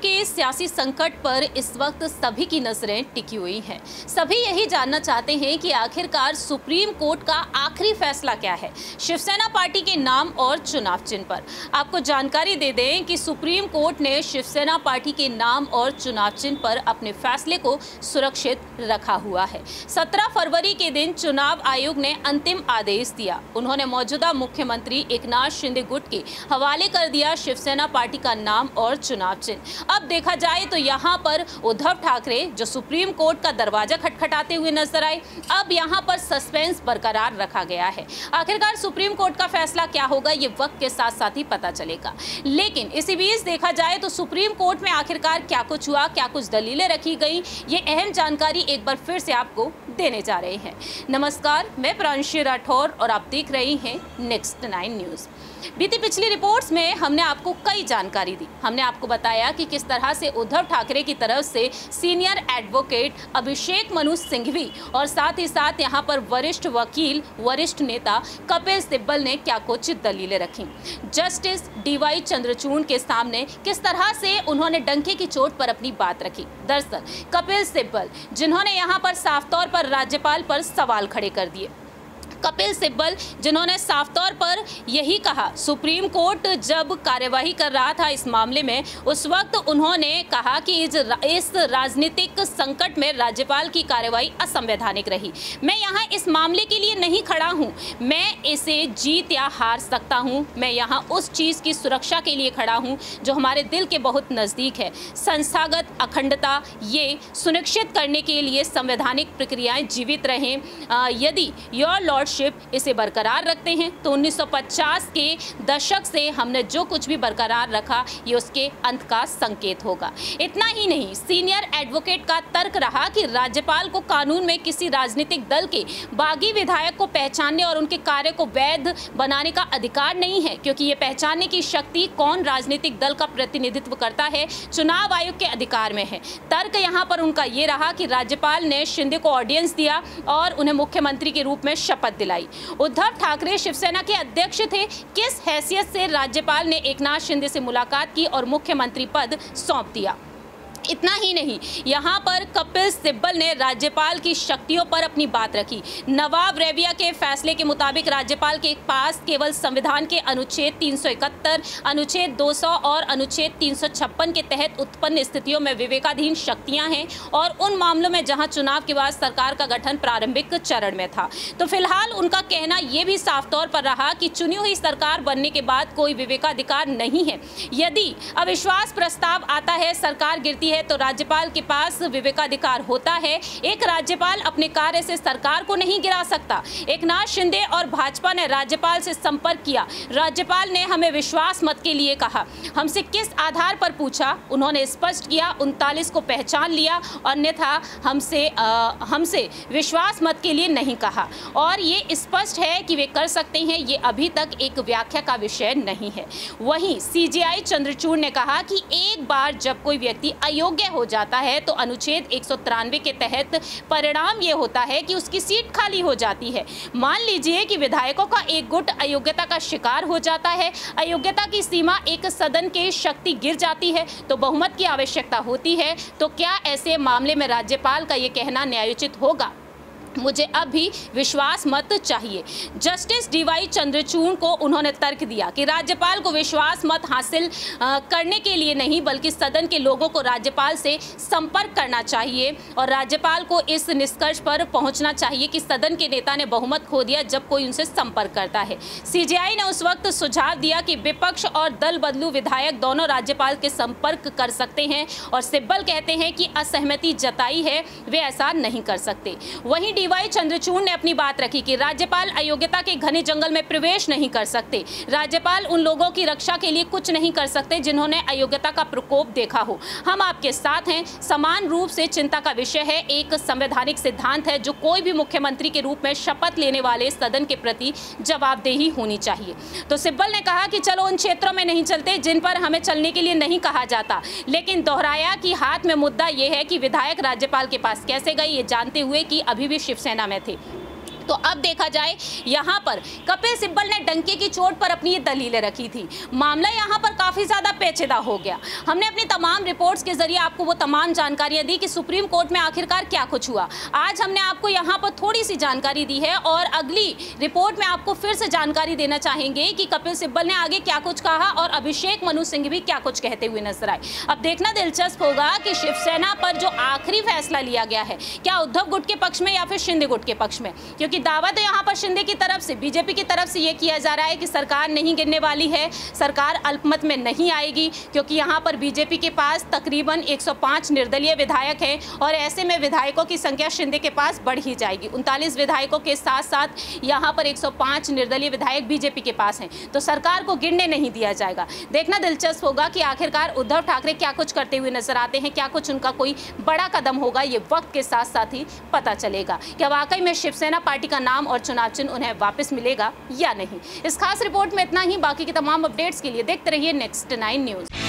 के सियासी संकट पर इस वक्त सभी की नजरें टिकी हुई हैं। सभी यही जानना चाहते हैं कि आखिरकार सुप्रीम कोर्ट का आखिरी फैसला क्या है शिवसेना पार्टी के नाम और चुनाव चिन्ह पर। आपको जानकारी दे दें कि सुप्रीम कोर्ट ने शिवसेना पार्टी के नाम और चुनाव चिन्ह पर अपने फैसले को सुरक्षित रखा हुआ है। 17 फरवरी के दिन चुनाव आयोग ने अंतिम आदेश दिया। उन्होंने मौजूदा मुख्यमंत्री एकनाथ शिंदे गुट के हवाले कर दिया शिवसेना पार्टी का नाम और चुनाव चिन्ह। अब देखा जाए तो यहाँ पर उद्धव ठाकरे जो सुप्रीम कोर्ट का दरवाजा खटखटाते हुए नजर आए, अब यहाँ पर सस्पेंस बरकरार रखा गया है। आखिरकार सुप्रीम कोर्ट का फैसला क्या होगा ये वक्त के साथ साथ ही पता चलेगा। लेकिन इसी बीच देखा जाए तो सुप्रीम कोर्ट में आखिरकार क्या कुछ हुआ, क्या कुछ दलीलें रखी गई, ये अहम जानकारी एक बार फिर से आपको देने जा रहे हैं। नमस्कार, मैं प्रांशी राठौर और आप देख रहे हैं नेक्स्ट 9 न्यूज। बीती पिछली रिपोर्ट्स में हमने आपको कई जानकारी दी। हमने आपको बताया कि किस तरह से उद्धव ठाकरे की तरफ से सीनियर एडवोकेट अभिषेक मनु सिंघवी और साथ ही साथ यहां पर वरिष्ठ वकील, वरिष्ठ नेता कपिल सिब्बल ने क्या कुछ दलीलें रखी। जस्टिस डीवाई चंद्रचूड़ के सामने किस तरह से उन्होंने डंके की चोट पर अपनी बात रखी। दरअसल कपिल सिब्बल जिन्होंने यहां पर साफ तौर पर राज्यपाल पर सवाल खड़े कर दिए। कपिल सिब्बल जिन्होंने साफ तौर पर यही कहा, सुप्रीम कोर्ट जब कार्यवाही कर रहा था इस मामले में, उस वक्त उन्होंने कहा कि इस राजनीतिक संकट में राज्यपाल की कार्यवाही असंवैधानिक रही। मैं यहाँ इस मामले के लिए नहीं खड़ा हूँ, मैं इसे जीत या हार सकता हूँ। मैं यहाँ उस चीज़ की सुरक्षा के लिए खड़ा हूँ जो हमारे दिल के बहुत नज़दीक है। संस्थागत अखंडता ये सुनिश्चित करने के लिए संवैधानिक प्रक्रियाएं जीवित रहें। यदि योर लॉर्ड इसे बरकरार रखते हैं तो 1950 के दशक से हमने जो कुछ भी बरकरार रखा ये उसके अंत का संकेत होगा। इतना ही नहीं, सीनियर एडवोकेट का तर्क रहा कि राज्यपाल को कानून में किसी राजनीतिक दल के बागी विधायक को पहचानने और उनके कार्य को वैध बनाने का अधिकार नहीं है, क्योंकि ये पहचानने की शक्ति कौन राजनीतिक दल का प्रतिनिधित्व करता है चुनाव आयोग के अधिकार में है। तर्क यहाँ पर उनका ये रहा कि राज्यपाल ने शिंदे को ऑडियंस दिया और उन्हें मुख्यमंत्री के रूप में शपथ दिलाई। उद्धव ठाकरे शिवसेना के अध्यक्ष थे, किस हैसियत से राज्यपाल ने एकनाथ शिंदे से मुलाकात की और मुख्यमंत्री पद सौंप दिया। इतना ही नहीं, यहाँ पर कपिल सिब्बल ने राज्यपाल की शक्तियों पर अपनी बात रखी। नवाब रेबिया के फैसले के मुताबिक राज्यपाल के पास केवल संविधान के अनुच्छेद 371, अनुच्छेद 200 और अनुच्छेद 356 के तहत उत्पन्न स्थितियों में विवेकाधीन शक्तियां हैं और उन मामलों में जहां चुनाव के बाद सरकार का गठन प्रारंभिक चरण में था। तो फिलहाल उनका कहना यह भी साफ तौर पर रहा कि चुनी हुई सरकार बनने के बाद कोई विवेकाधिकार नहीं है। यदि अविश्वास प्रस्ताव आता है, सरकार गिरती है, तो राज्यपाल के पास विवेकाधिकार होता है। एक राज्यपाल अपने कार्य से सरकार को नहीं गिरा सकता। एकनाथ शिंदे और भाजपा ने राज्यपाल से संपर्क किया। राज्यपाल ने हमें विश्वास मत के लिए कहा। हमसे किस आधार पर पूछा? उन्होंने स्पष्ट किया, 39 को पहचान लिया, अन्यथा हमसे विश्वास मत के लिए नहीं कहा। और ये स्पष्ट है कि वे कर सकते हैं, ये अभी तक एक व्याख्या का विषय नहीं है। वहीं सीजेआई चंद्रचूड़ ने कहा कि एक बार जब कोई व्यक्ति अयोग्य हो जाता है तो अनुच्छेद 193 के तहत परिणाम ये होता है कि उसकी सीट खाली हो जाती है। मान लीजिए कि विधायकों का एक गुट अयोग्यता का शिकार हो जाता है, अयोग्यता की सीमा एक सदन की शक्ति गिर जाती है तो बहुमत की आवश्यकता होती है। तो क्या ऐसे मामले में राज्यपाल का ये कहना न्यायोचित होगा? मुझे अब भी विश्वास मत चाहिए। जस्टिस डीवाई चंद्रचूड़ को उन्होंने तर्क दिया कि राज्यपाल को विश्वास मत हासिल करने के लिए नहीं, बल्कि सदन के लोगों को राज्यपाल से संपर्क करना चाहिए और राज्यपाल को इस निष्कर्ष पर पहुंचना चाहिए कि सदन के नेता ने बहुमत खो दिया जब कोई उनसे संपर्क करता है। सीजेआई ने उस वक्त सुझाव दिया कि विपक्ष और दल बदलू विधायक दोनों राज्यपाल के संपर्क कर सकते हैं और सिब्बल कहते हैं कि असहमति जताई है, वे ऐसा नहीं कर सकते। वहीं डीवाई चंद्रचूड़ ने अपनी बात रखी कि राज्यपाल अयोग्यता के घने जंगल में प्रवेश नहीं कर सकते। राज्यपाल उन लोगों की रक्षा के लिए कुछ नहीं कर सकते जिन्होंने अयोग्यता का प्रकोप देखा हो। हम आपके साथ हैं। समान रूप से चिंता का विषय है, एक संवैधानिक सिद्धांत है जो कोई भी मुख्यमंत्री के रूप में शपथ लेने वाले सदन के प्रति जवाबदेही होनी चाहिए। तो सिब्बल ने कहा कि चलो उन क्षेत्रों में नहीं चलते जिन पर हमें चलने के लिए नहीं कहा जाता, लेकिन दोहराया कि हाथ में मुद्दा यह है कि विधायक राज्यपाल के पास कैसे गए, ये जानते हुए कि अभी भी शिवसेना में थे। तो अब देखा जाए, यहाँ पर कपिल सिब्बल ने डंके की चोट पर अपनी ये दलीलें रखी थी। मामला यहाँ पर काफ़ी ज़्यादा पेचीदा हो गया। हमने अपनी तमाम रिपोर्ट्स के जरिए आपको वो तमाम जानकारियाँ दी कि सुप्रीम कोर्ट में आखिरकार क्या कुछ हुआ। आज हमने आपको यहाँ पर थोड़ी सी जानकारी दी है और अगली रिपोर्ट में आपको फिर से जानकारी देना चाहेंगे कि कपिल सिब्बल ने आगे क्या कुछ कहा और अभिषेक मनु सिंह भी क्या कुछ कहते हुए नजर आए। अब देखना दिलचस्प होगा कि शिवसेना पर जो आखिरी फैसला लिया गया है, क्या उद्धव गुट के पक्ष में या फिर शिंदे गुट के पक्ष में, क्योंकि दावा तो यहाँ पर शिंदे की तरफ से, बीजेपी की तरफ से ये किया जा रहा है कि सरकार नहीं गिरने वाली है, सरकार अल्पमत में नहीं आएगी, क्योंकि यहाँ पर बीजेपी के पास तकरीबन 105 निर्दलीय विधायक हैं और ऐसे में विधायकों की संख्या शिंदे के पास बढ़ ही जाएगी। 39 विधायकों के साथ साथ यहाँ पर 105 निर्दलीय विधायक बीजेपी के पास हैं, तो सरकार को गिरने नहीं दिया जाएगा। देखना दिलचस्प होगा कि आखिरकार उद्धव ठाकरे क्या कुछ करते हुए नजर आते हैं, क्या कुछ उनका कोई बड़ा कदम होगा, ये वक्त के साथ साथ ही पता चलेगा। क्या वाकई में शिवसेना पार्टी का नाम और चुनाव चिन्ह उन्हें वापस मिलेगा या नहीं। इस खास रिपोर्ट में इतना ही। बाकी के तमाम अपडेट्स के लिए देखते रहिए नेक्स्ट 9 न्यूज़।